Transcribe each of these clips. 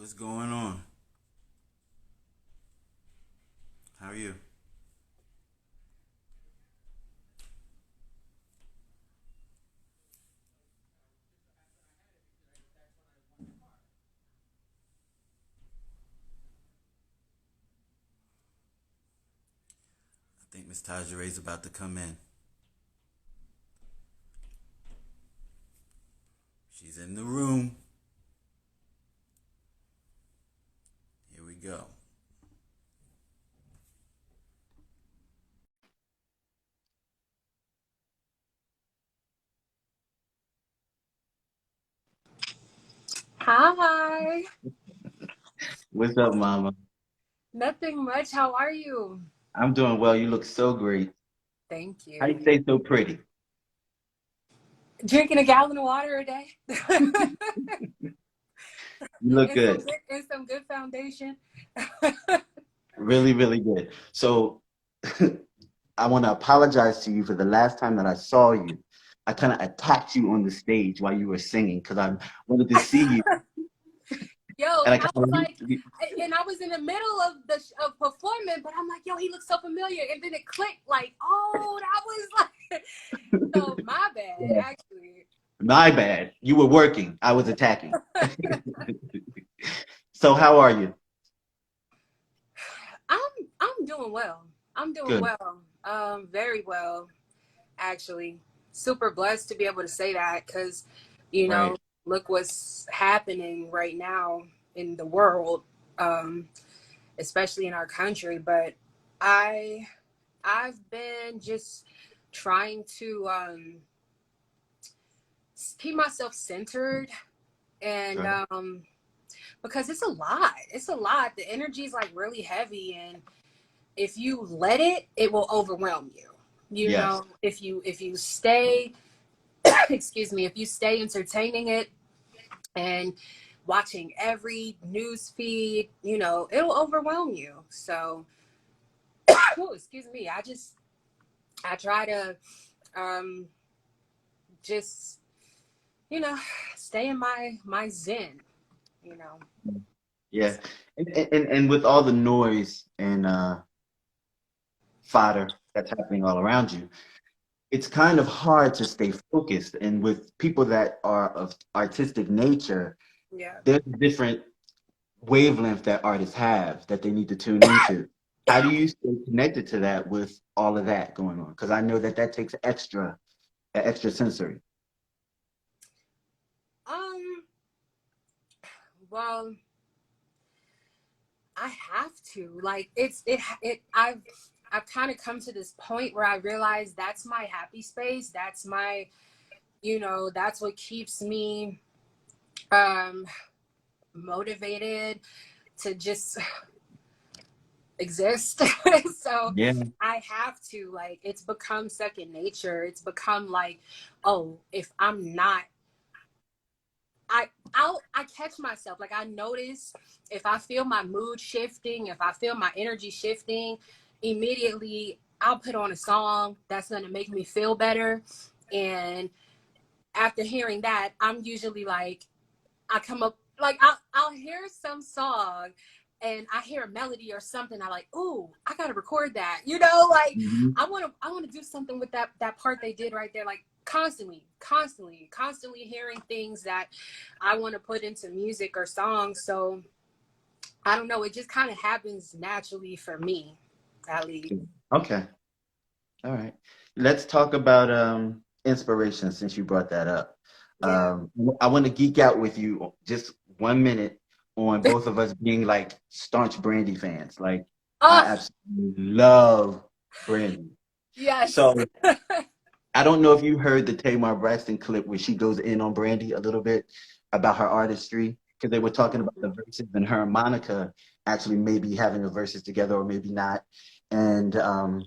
What's going on? How are you? I think Miss Tahjere is about to come in. She's in the room. Here we go. Hi. What's up, Mama? Nothing much. How are you? I'm doing well. You look so great. Thank How you you. stay so pretty? Drinking a gallon of water a day. You look and some good. good and some good foundation. Really, really good. So I want to apologize to you for the last time that I saw you. I kind of attacked you on the stage while you were singing because I wanted to see you, Yo, and I I kind was of like, and I was in the middle of the of performing, but I'm like, yo, he looks so familiar, and then it clicked, like, oh, that was like, so my bad, yeah. actually. My bad. You were working. I was attacking. So how are you? I'm I'm doing well. I'm doing Good. well. Very well. Actually super blessed to be able to say that because you know Right. look what's happening right now in the world, um especially in our country. But i I've been just trying to keep myself centered, and Good. because it's a lot, the energy is like really heavy, and if you let it, it will overwhelm you. You Yes. know, if you stay excuse me, if you stay entertaining it and watching every news feed, it'll overwhelm you. So, oh, excuse me, I try to um just, you know, stay in my zen, you know. Yeah. And with all the noise and fodder that's happening all around you, it's kind of hard to stay focused. And with people that are of artistic nature, Yeah. there's a different wavelength that artists have that they need to tune into. How do you stay connected to that with all of that going on? Because I know that that takes extra sensory. Um well, I have to, like, I've kind of come to this point where I realize that's my happy space. That's my, that's what keeps me um motivated to just exist. So Yeah. I have to, like, it's become second nature. It's become like, oh, if I'm not, I catch myself, like, I notice if I feel my mood shifting, if I feel my energy shifting, immediately I'll put on a song that's going to make me feel better. And after hearing that, I'm usually like, I come up, like, I'll hear some song and I hear a melody or something. I like, ooh, I gotta record that. Like, Mhm. I wanna do something with that part they did right there. Like, constantly hearing things that I want to put into music or songs. So I don't know. It just kind of happens naturally for me, at least. Okay. All right. Let's talk about inspiration since you brought that up. Yeah. I want to geek out with you just 1 minute on both of us being like staunch Brandy fans. Like I Oh, absolutely love Brandy. yes. So I don't know if you heard the Tamar Braxton clip where she goes in on Brandy a little bit about her artistry because they were talking about the verses and her and Monica actually maybe having a verses together or maybe not. And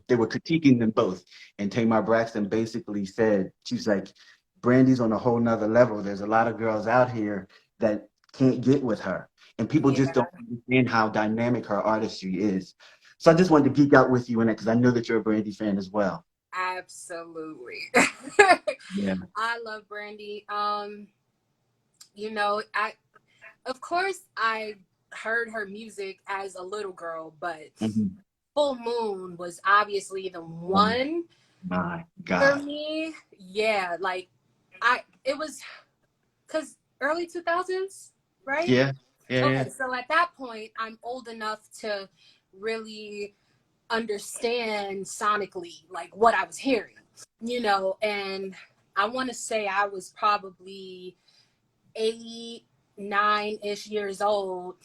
they were critiquing them both. And Tamar Braxton basically said, she's like, Brandy's on a whole nother level. There's a lot of girls out here that can't get with her. And people just Yeah, don't understand how dynamic her artistry is. So I just wanted to geek out with you in it because I know that you're a Brandy fan as well. absolutely. Yeah. I love Brandy. I of course, I heard her music as a little girl, but Mm-hmm. Full Moon was obviously the Oh one my for God. me. Yeah, like it was because early 2000s, right? Yeah. Yeah. Yeah. Okay, so at that point, I'm old enough to really understand sonically like what I was hearing, and I want to say I was probably 8, 9-ish years old.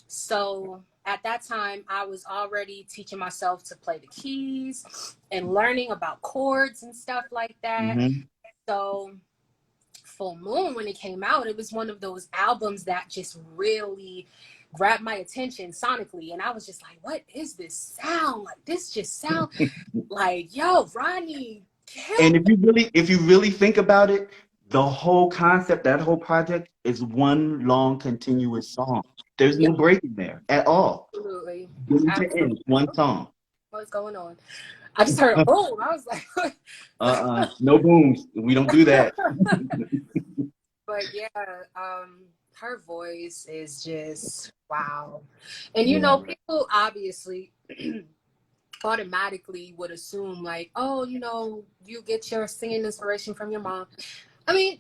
So at that time, I was already teaching myself to play the keys and learning about chords and stuff like that. Mm-hmm. So Full Moon, when it came out, it was one of those albums that just really grabbed my attention sonically. And I was just like, what is this sound? Like, this just sound like, yo, Ronnie And killed if you really think about it, the whole concept, that whole project is one long continuous song. There's it. no break in there at all. Absolutely. Beginning to Absolutely. end, one song. What's going on? I just heard a boom. I was like, No booms. We don't do that. but yeah, her voice is just wow. And Yeah. people obviously automatically would assume like, oh, you get your singing inspiration from your mom. I mean,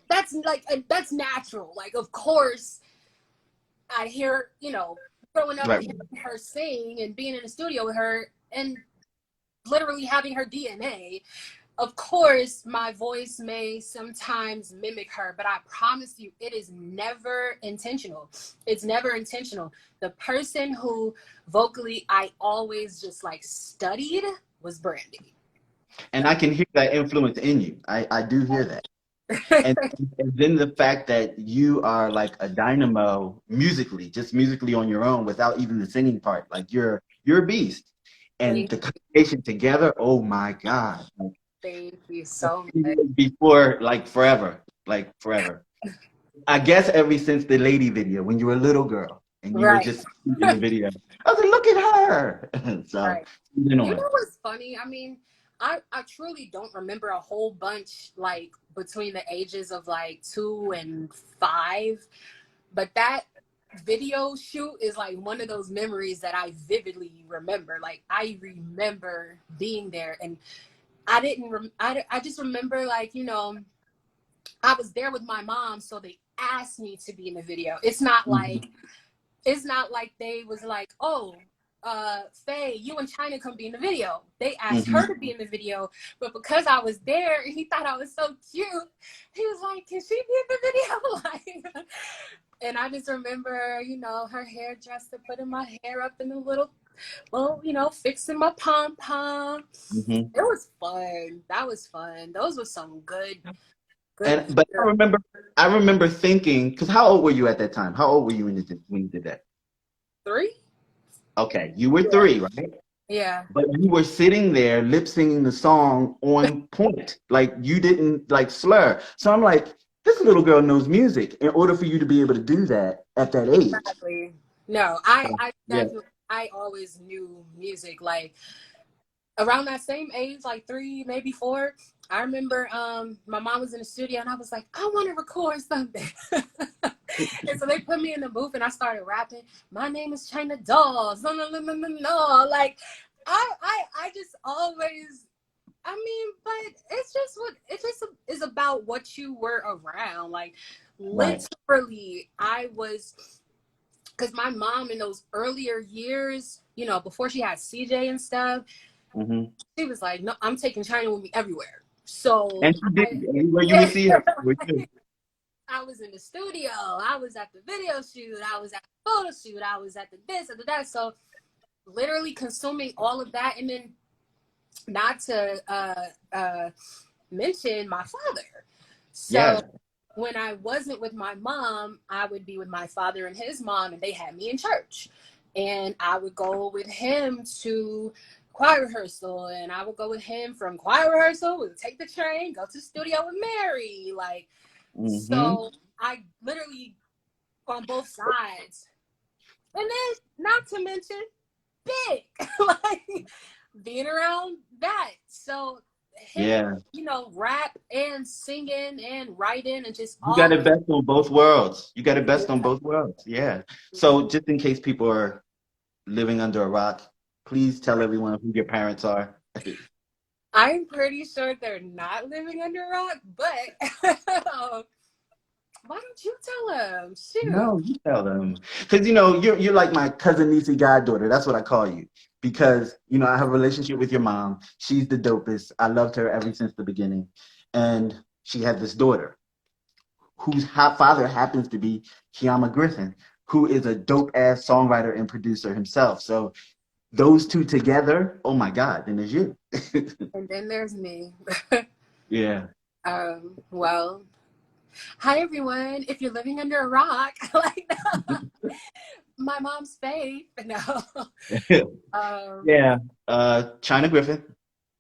that's like that's natural. Like, of course, I hear, growing up Right. hearing her sing and being in the studio with her and literally having her DNA. Of course, my voice may sometimes mimic her, but I promise you, it is never intentional. It's never intentional. The person who vocally I always just like studied was Brandy. And I can hear that influence in you. I do hear that. And, and then the fact that you are like a dynamo musically, just musically on your own without even the singing part. Like you're a beast. And Thank the combination together, oh my God. thank you so much. Before like forever. I guess ever since the lady video when you were a little girl and you were Right. just in the video. I was like, look at her. So Right. you You know, know what's funny? I mean, I truly don't remember a whole bunch like between the ages of like 2 and 5, but that video shoot is like one of those memories that I vividly remember. Like I remember being there, and I didn't. I just remember like I was there with my mom, so they asked me to be in the video. It's not like they was like, oh, Faye, you and Chyna come be in the video. They asked her mm-hmm. to be in the video, but because I was there and he thought I was so cute, he was like, can she be in the video? Like, and I just remember, her hairdresser putting my hair up in a little, well, fixing my pom pom. Mm-hmm. It was fun. That was fun. Those were some good, good. But I remember thinking, because how old were you at that time? How old were you when you did that? 3. Okay, you were Yeah. 3, right? Yeah. But you were sitting there lip singing the song on point. Like you didn't like slur. So I'm like, this little girl knows music. In order for you to be able to do that at that age. Exactly. No, I Yeah. definitely, I always knew music. Like around that same age, like 3, maybe 4. I remember my mom was in the studio and I was like, I want to record something. And so they put me in the booth and I started rapping. My name is Chyna Dolls. No, no, no, no, no, no. Like I just always, I mean, but it just is about what you were around. Like Right. literally, I was, because my mom in those earlier years, before she had CJ and stuff, Mm-hmm. she was like, no, I'm taking Chyna with me everywhere. So And she did. Anywhere you would yeah, see her. With you. I was in the studio, I was at the video shoot, I was at the photo shoot, I was at the this and the that. So literally consuming all of that, and then not to mention my father. So Yeah. when I wasn't with my mom, I would be with my father and his mom, and they had me in church. And I would go with him to choir rehearsal, and I would go with him from choir rehearsal, we would take the train, go to the studio with Mary. Like, Mm-hmm. so I literally on both sides. And then not to mention big, like being around that. So hip, Yeah. rap and singing and writing and just You got all it of it. best on both worlds. You got it best on Yeah. both worlds. Yeah. So just in case people are living under a rock, please tell everyone who your parents are. I'm pretty sure they're not living under a rock, but why don't you tell them? Shoot. No, you tell them. Because you're like my cousin niecey goddaughter. That's what I call you. Because I have a relationship with your mom. She's the dopest. I loved her ever since the beginning. And she had this daughter whose father happens to be Chyna Griffin, who is a dope ass songwriter and producer himself. So those two together, oh my God, then there's you. And then there's me. Yeah. Well, hi everyone. If you're living under a rock, like my mom's faith. No. Um, Yeah. Chyna Griffin,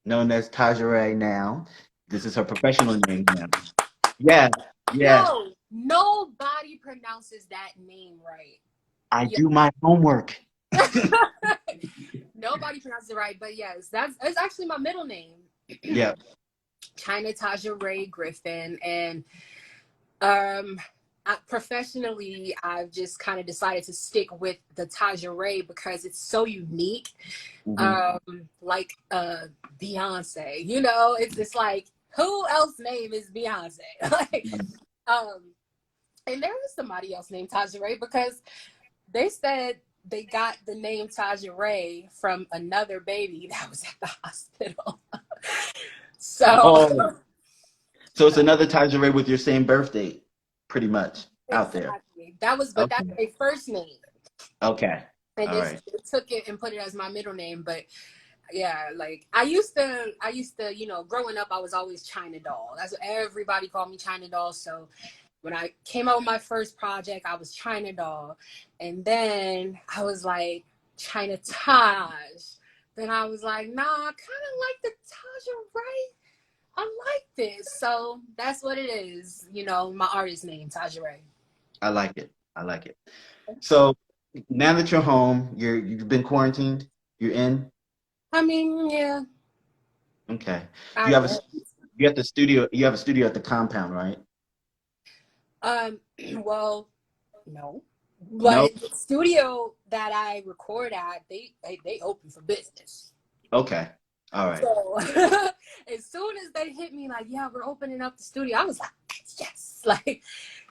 known as Tahjere now. This is her professional name now. Yeah, yeah. no, nobody pronounces that name right. I Yeah. do my homework. Nobody pronounces it right, but yes, it's actually my middle name. Yeah. Chyna Tahjere Griffin. And professionally, I've just kind of decided to stick with the Tahjere because it's so unique. Hmm. Like Beyonce, it's like, who else name is Beyonce? Like, um, and there was somebody else named Tahjere because they said they got the name Tahjere from another baby that was at the hospital. So Oh, so it's another Tahjere with your same birthday, pretty much out there. exactly, but that's Okay. their first name, Okay. and All they right. took it and put it as my middle name. But yeah, like I used to, growing up, I was always China Doll. That's what everybody called me, China Doll. So when I came out with my first project, I was China Doll, and then I was like China Taj. Then I was like, nah, I kind of like the Taja, right? I like this. So that's what it is. My artist name, Taja Ray. I like it. I like it. So now that you're home, you've been quarantined. You're in. I mean, yeah, Okay. I You have a guess. you have the studio. You have a studio at the compound, right? Um, well, no. No. But the studio that I record at, they open for business. Okay. All right. So as soon as they hit me like, yeah, we're opening up the studio, I was like, yes. Like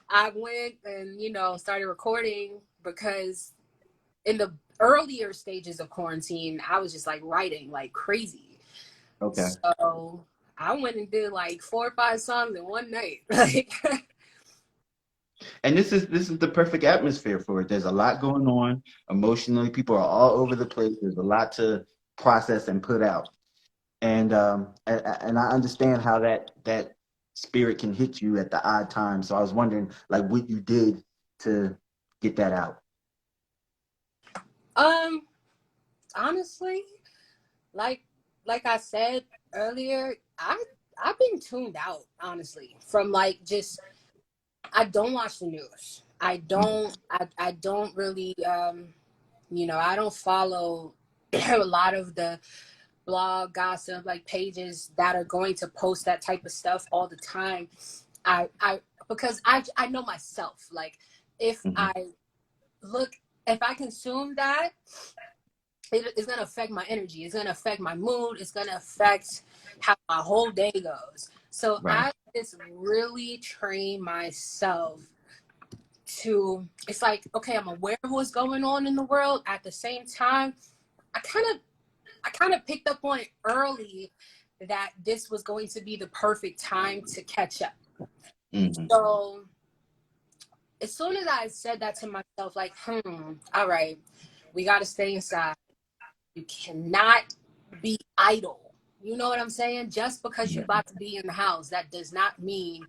I went and, started recording because in the earlier stages of quarantine, I was just like writing like crazy. Okay. So I went and did like 4 or 5 songs in one night. Like, And this is the perfect atmosphere for it. There's a lot going on emotionally. People are all over the place. There's a lot to process and put out. And I understand how that spirit can hit you at the odd time. So I was wondering like what you did to get that out. um, honestly, like like I said earlier, I've been tuned out, honestly, from like just I don't watch the news. I don't really I don't follow a lot of the blog gossip like pages that are going to post that type of stuff all the time. I because I know myself. Like if Mm-hmm. I look if I consume that, it's going to affect my energy. It's going to affect my mood. It's going to affect how my whole day goes. So Right. I just really train myself to, it's like, okay, I'm aware of what's going on in the world. At the same time, I kind of picked up on it early that this was going to be the perfect time to catch up. Mm-hmm. So as soon as I said that to myself, like, all right, we got to stay inside. You cannot be idle. You know what I'm saying? Just because you're Yeah. about to be in the house, that does not mean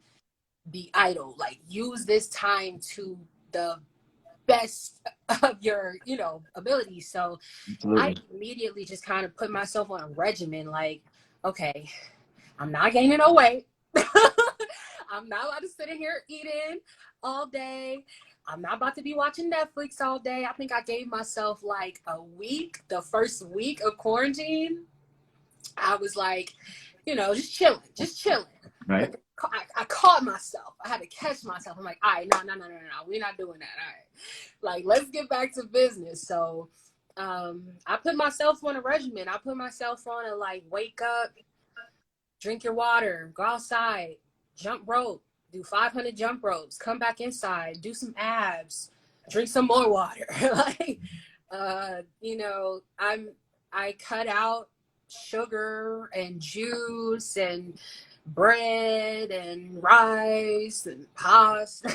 be idle. Like use this time to the best of your, abilities. So I Absolutely. immediately just kind of put myself on a regimen. Like, okay, I'm not gaining no weight. I'm not allowed to sit in here eating all day. I'm not about to be watching Netflix all day. I think I gave myself like a week, the first week of quarantine. I was like, just chilling, just chilling. Right. But I caught myself. I had to catch myself. I'm like, all right, no, we're not doing that. All right, like let's get back to business. So, I put myself on a regimen. I put myself on a like wake up, drink your water, go outside, jump rope, do 500 jump ropes, come back inside, do some abs, drink some more water. Like, I cut out sugar and juice and bread and rice and pasta,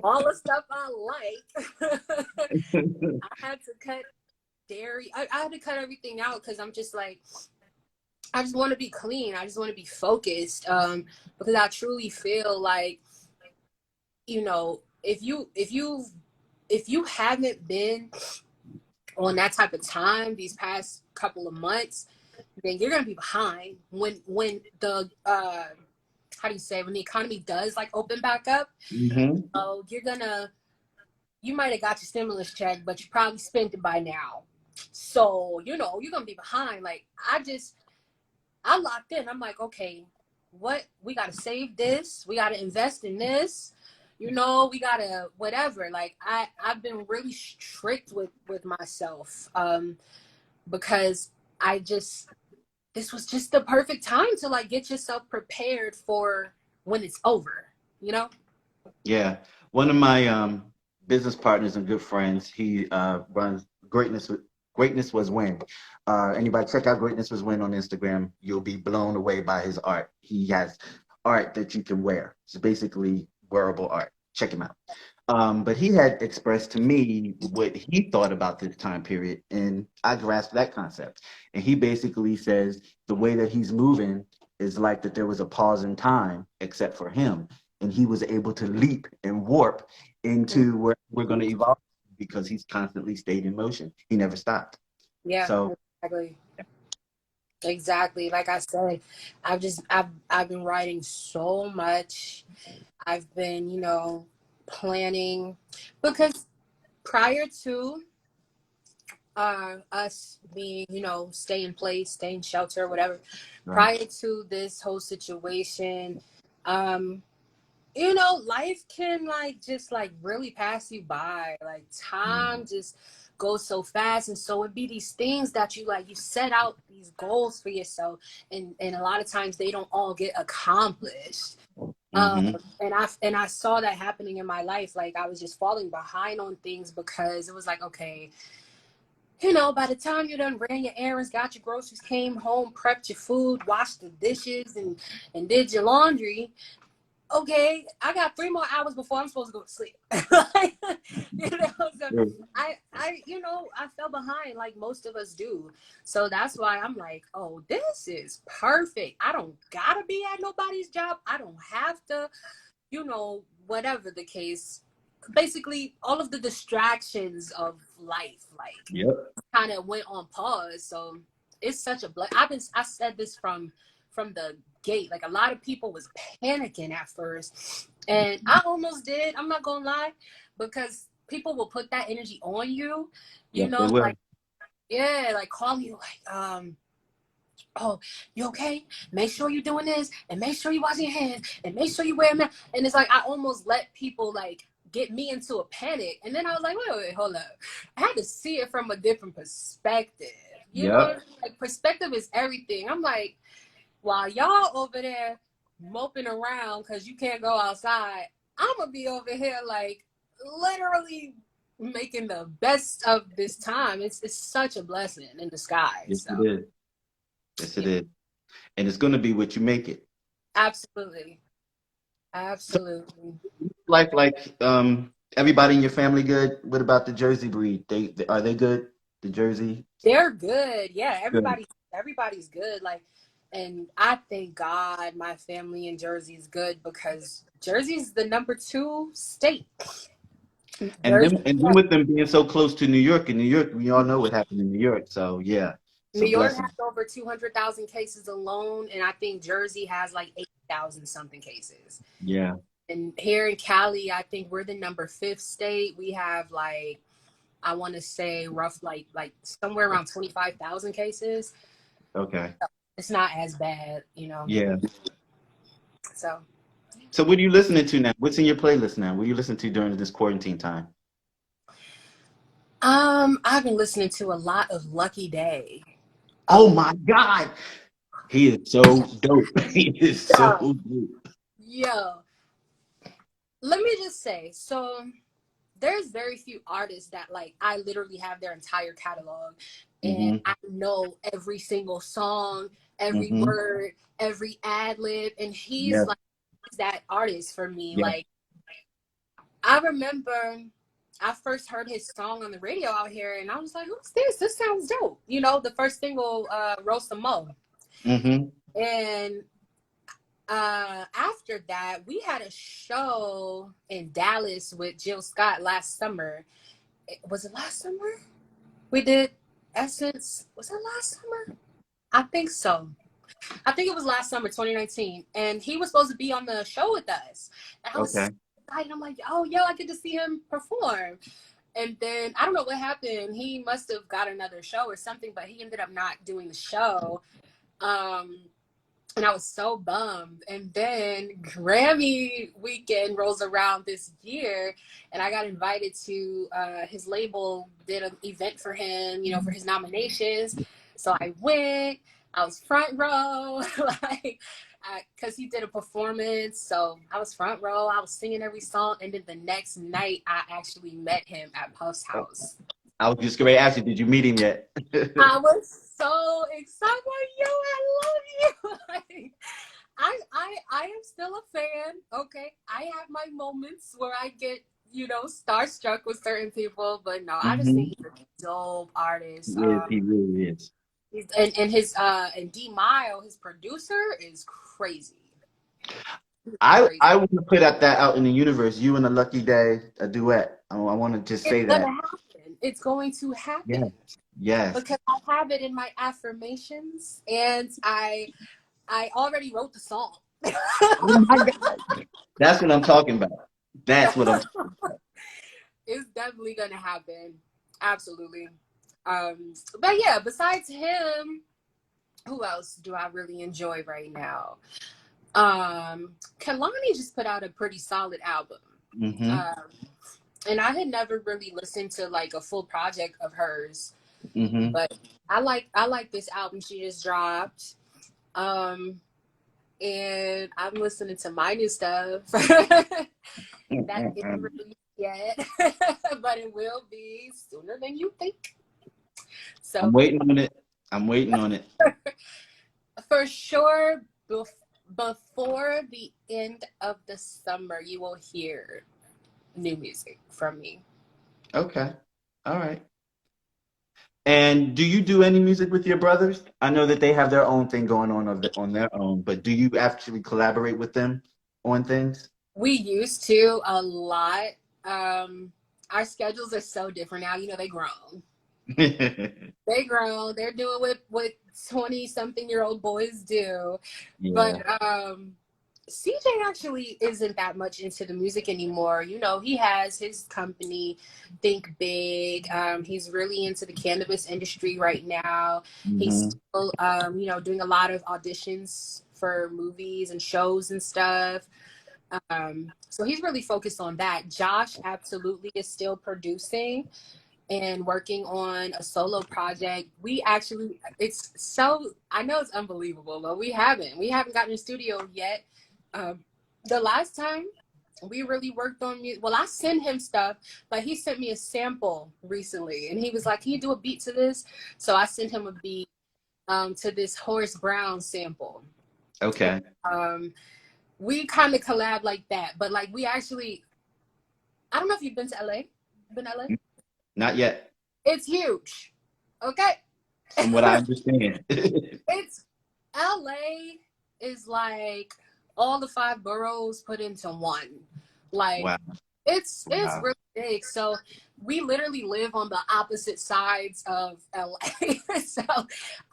all the stuff I like. I had to cut dairy. I had to cut everything out because I'm just like, I just want to be clean. I just want to be focused. Because I truly feel like, if you haven't been on that type of time these past couple of months, then you're gonna be behind when the how do you say, when the economy does like open back up. Mm-hmm. Oh, you might have got your stimulus check, but you probably spent it by now. So, you're gonna be behind. Like I locked in. I'm like, okay, we gotta save this, we gotta invest in this, we gotta whatever. Like I've been really strict with myself, because this was just the perfect time to like get yourself prepared for when it's over, you know? Yeah. One of my business partners and good friends, he runs Greatness Was When. Anybody check out Greatness Was When on Instagram, you'll be blown away by his art. He has art that you can wear. It's basically wearable art. Check him out. But he had expressed to me what he thought about this time period, and I grasped that concept. And he basically says the way that he's moving is like that there was a pause in time, except for him, and he was able to leap and warp into where we're going to evolve because he's constantly stayed in motion. He never stopped. Yeah, So exactly. Exactly. Like I said, I've been writing so much. I've been, planning, because prior to us being, stay in place, stay in shelter, whatever, right. prior to this whole situation, um, life can like just like really pass you by. Like time just goes so fast. And so it'd be these things that you set out these goals for yourself, and a lot of times they don't all get accomplished. Um, Mm-hmm. and I saw that happening in my life. Like I was just falling behind on things because it was like, okay, by the time you done ran your errands, got your groceries, came home, prepped your food, washed the dishes, and did your laundry. Okay, I got 3 more hours before I'm supposed to go to sleep. Like, so I fell behind like most of us do. So that's why I'm like, oh, this is perfect. I don't gotta be at nobody's job. I don't have to, whatever the case. Basically, all of the distractions of life, like, Yep. kind of went on pause. So it's such a blessing. I said this from the gate. Like a lot of people was panicking at first, and I almost did. I'm not gonna lie, because people will put that energy on you. Yes, they will. Like, yeah, like call you like, oh, you okay? Make sure you're doing this, and make sure you wash your hands, and make sure you wear a mask. And it's like I almost let people like get me into a panic, and then I was like, wait, hold up. I had to see it from a different perspective. Yep. Like perspective is everything. I'm like, while y'all over there moping around because you can't go outside, I'm gonna be over here like literally making the best of this time. It's such a blessing in disguise. Yes, So it is. Yes, it yeah, is. And it's going to be what you make it. absolutely, So absolutely. everybody in your family good? What about the Jersey breed? Are they good? The Jersey? They're good. Yeah, Good. everybody's good. Like, and I thank God my family in Jersey is good, because Jersey's the #2 state. Jersey, And then with them being so close to New York, in New York, we all know what happened in New York. So yeah, it's a New York blessing. has over 200,000 cases alone, and I think Jersey has like 8,000 something cases. Yeah. And here in Cali, I think we're the #5 state. We have like, I want to say rough like somewhere around 25,000 cases. Okay. it's not as bad, you know. Yeah. So So what are you listening to now? What's in your playlist now? What are you listening to during this quarantine time? I've been listening to a lot of Lucky Day. Oh my God. He is so dope. He is so Yo, dope. yo, let me just say, so there's very few artists that like I literally have their entire catalog and Mm-hmm. I know every single song, every Mm-hmm. word, every ad lib, and Yeah. he's like that artist for me. Yeah. Like I remember I first heard his song on the radio out here and I was like, who's this? This sounds dope. You know, the first single, Roast Mo. Mm-hmm. And after that, we had a show in Dallas with Jill Scott last summer. Was it last summer? We did Essence. Was it last summer? I think so. I think it was last summer, 2019. And he was supposed to be on the show with us. And I was so Okay. excited. I'm like, oh, yo, I get to see him perform. And then I don't know what happened. He must have got another show or something, but he ended up not doing the show. Um, and I was so bummed. And then Grammy weekend rolls around this year, and I got invited to his label did an event for him, you know, for his nominations. So I went. I was front row, like, because he did a performance. So I was front row. I was singing every song, and then the next night, I actually met him at Puff's house. I was just going to ask you, did you meet him yet? I was so excited. Like, yo, I love you. Like, I am still a fan. Okay. I have my moments where I get, you know, starstruck with certain people, but no, I just think Mm-hmm. he's a dope artist. He is. He really is. And his and D Mile, his producer, is crazy. Crazy. I want to put that out in the universe. You and a Lucky Day, a duet. I want to just It's say gonna that. happen. It's going to Yes. happen Yes. because I have it in my affirmations, and I already wrote the song. Oh my God. That's what I'm talking about. That's what I'm. It's definitely gonna happen. Absolutely. But yeah, besides him, who else do I really enjoy right now? Kalani just put out a pretty solid album. Mm-hmm. Um, and I had never really listened to like a full project of hers, Mm-hmm. but I like this album she just dropped. Um, and I'm listening to my new stuff. That isn't released yet, but it will be sooner than you think. I'm So waiting on it. I'm waiting on it. for sure, before the end of the summer, you will hear new music from me. Okay. All right. And do you do any music with your brothers? I know that they have their own thing going on their own, but do you actually collaborate with them on things? We used to a lot. Um, our schedules are so different now. You know, they grown. They grown. They're doing what 20-something-year-old boys do. But Yeah. CJ actually isn't that much into the music anymore. You know, he has his company, Think Big. He's really into the cannabis industry right now. He's Hmm. still, you know, doing a lot of auditions for movies and shows and stuff. So he's really focused on that. Josh absolutely is still producing and working on a solo project. We actually, it's so, I know it's unbelievable, but we haven't gotten in the studio yet. Um, the last time we really worked on music, well, I sent him stuff, but he sent me a sample recently and he was like, can you do a beat to this? So I sent him a beat to this Horace Brown sample. Okay. Um, we kind of collab like that, but like we actually, I don't know if you've been to LA. Been to LA? Not yet, It's huge. Okay. from what I understand. It's LA is like all the five boroughs put into one. Like Wow. it's Wow. really big. So we literally live on the opposite sides of LA. So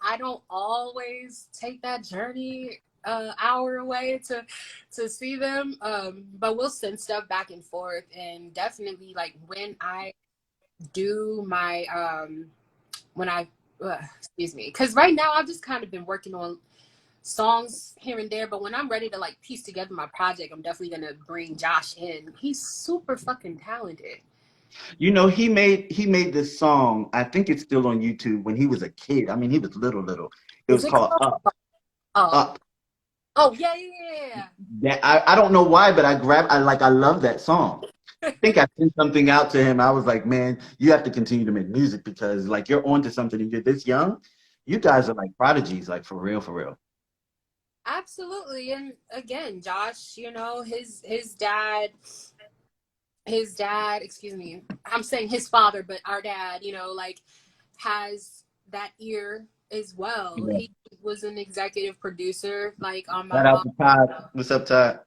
I don't always take that journey hour away to see them. But we'll send stuff back and forth and definitely like when I do my when I excuse me, because right now I've just kind of been working on songs here and there, but when I'm ready to like piece together my project, I'm definitely gonna bring Josh in. He's super fucking talented. You know, he made this song. I think it's still on YouTube when he was a kid. I mean, he was little. It Is was it called called? Up, Oh, Up. oh yeah. Yeah, I don't know why, but I love that song. I think I sent something out to him. I was like, man, you have to continue to make music because like you're onto something and you're this young. You guys are like prodigies, like for real, for real. Absolutely. And again, Josh, you know, his dad, excuse me, I'm saying his father, but our dad, you know, like has that ear as well. Yeah. He was an executive producer, like on my Shout out mom. to Todd. What's up, Todd?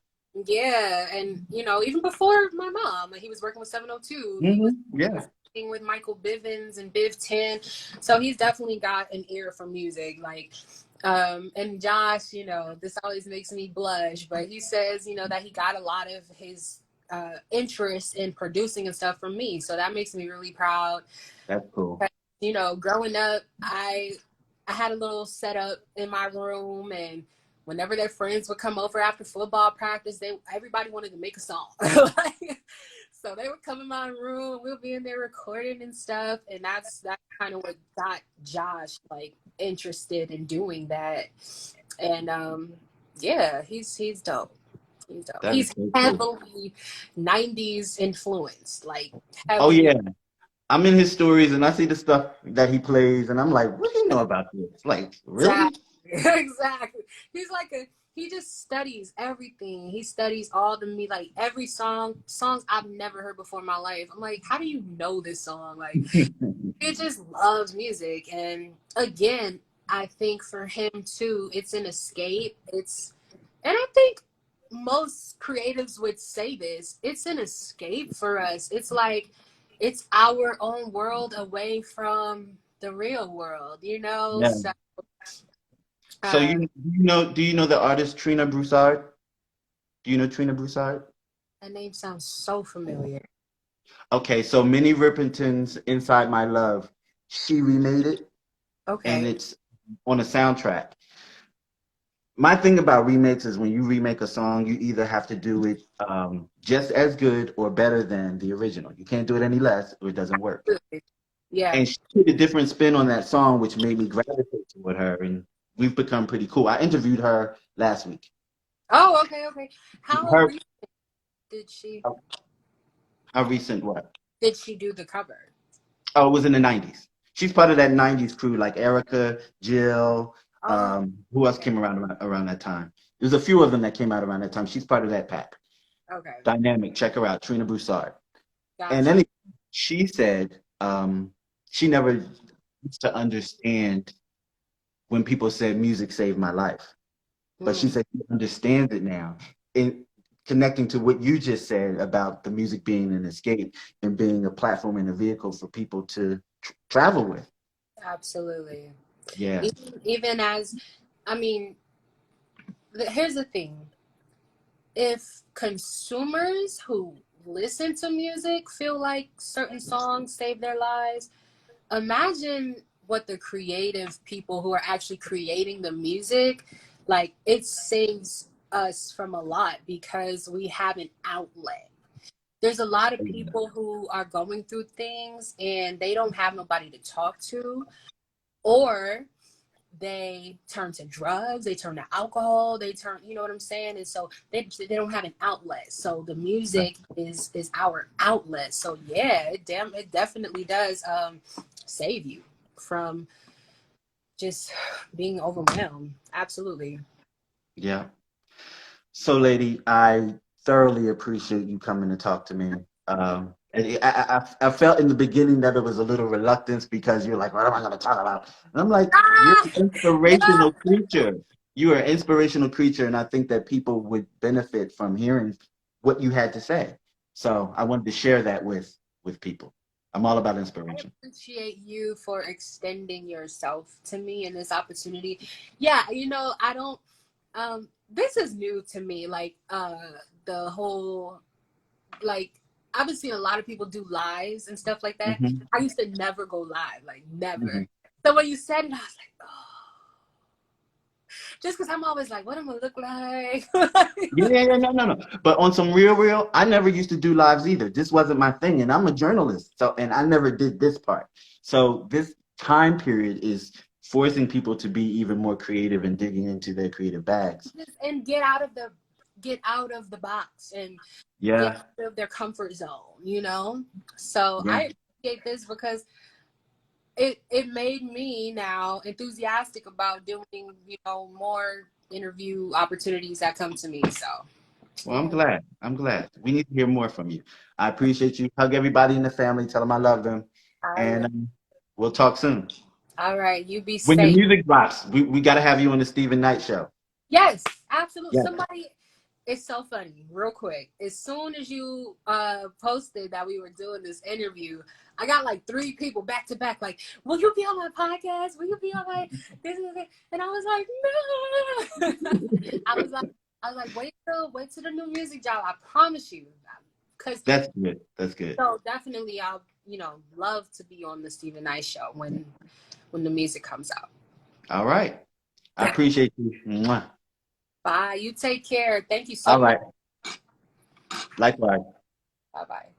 Yeah, and you know, even before my mom, like, he was working with 702. He was Yeah, working with Michael Bivins and Biv 10. So he's definitely got an ear for music. Like, and Josh, you know, this always makes me blush, but he says, you know, that he got a lot of his interest in producing and stuff from me. So that makes me really proud. that's cool. You know, growing up, I had a little setup in my room, and whenever their friends would come over after football practice, everybody wanted to make a song. Like, so they would come in my room, we'll be in there recording and stuff, and that's kind of what got Josh like interested in doing that. And yeah, he's dope. He's dope. That is He's so cool. heavily 90s influenced, like Oh heavily. yeah, I'm in his stories and I see the stuff that he plays and I'm like, what do you know about this? Like, really? Exactly. Exactly. He's like he just studies everything. He studies all the me like every songs I've never heard before in my life. I'm like, how do you know this song? Like, he just loves music. And again, I think for him too, it's an escape. And I think most creatives would say this. It's an escape for us. It's like it's our own world away from the real world, you know? Yeah. So So uh, do you know the artist Trina Broussard? Do you know Trina Broussard? that name sounds so familiar. Okay, so Minnie Riperton's Inside My Love, she remade it and Okay. it's on a soundtrack. My thing about remakes is when you remake a song, you either have to do it just as good or better than the original. You can't do it any less or it doesn't work. Yeah. And she put a different spin on that song, which made me gravitate toward her, and we've become pretty cool. I interviewed her last week. Oh, okay, okay. How Her, recent did she how recent what? did she do the cover? Oh, it was in the '90s. She's part of that '90s crew, like Erica, Jill. Oh, Who else okay. came around that time? There's a few of them that came out around that time. She's part of that pack. Okay. Dynamic. Check her out, Trina Broussard. And Gotcha. then she said she never used to understand when people said music saved my life. But she Hmm. said she understands it now. In connecting to what you just said about the music being an escape and being a platform and a vehicle for people to travel with. Absolutely. Yeah. Even as, I mean, here's the thing. If consumers who listen to music feel like certain songs save their lives, imagine what the creative people who are actually creating the music, like, it saves us from a lot because we have an outlet. There's a lot of people who are going through things and they don't have nobody to talk to, or they turn to drugs, they turn to alcohol, they turn, you know what I'm saying? And so they don't have an outlet. So the music is our outlet. So yeah, it definitely does save you from just being overwhelmed. Absolutely. Yeah. So, lady, I thoroughly appreciate you coming to talk to me. I felt in the beginning that it was a little reluctance because you're like, what am I going to talk about? And I'm like, you're Ah, an yeah. inspirational creature. You are an inspirational creature, and I think that people would benefit from hearing what you had to say. So I wanted to share that with people. I'm all about I inspiration. appreciate you for extending yourself to me in this opportunity. Yeah, you know, I don't this is new to me, like the whole, like, I've been seeing a lot of people do lives and stuff like that. Hmm. I used to never go live, like Hmm. never. So when you said it, I was like, oh. Just because I'm always like, what am I gonna look like? Yeah, no. But on some real, I never used to do lives either. This wasn't my thing, and I'm a journalist, so and I never did this part. So this time period is forcing people to be even more creative and digging into their creative bags. And get out of the box and get Yeah, out of their comfort zone, you know? So yeah. I appreciate this because it made me now enthusiastic about doing, you know, more interview opportunities that come to me. So Well, I'm yeah. glad. I'm glad. We need to hear more from you. I appreciate you. Hug everybody in the family. Tell them I love them, I and will. we'll talk soon. All right, you be When your safe. music drops, we got to have you on the Stephen Knight show. Yes, absolutely. Yes. Somebody, it's so funny, real quick. As soon as you posted that we were doing this interview, I got like 3 people back to back, like, will you be on my podcast? Will you be on my this and that? And I was like, no. I was like, wait till the new music job. I promise you. Because That's good. That's good. so definitely I'll, you know, love to be on the Stephen Knight show when the music comes out. All right. I appreciate you. Mwah. Bye. You take care. Thank you so All much. right. Likewise. Bye bye.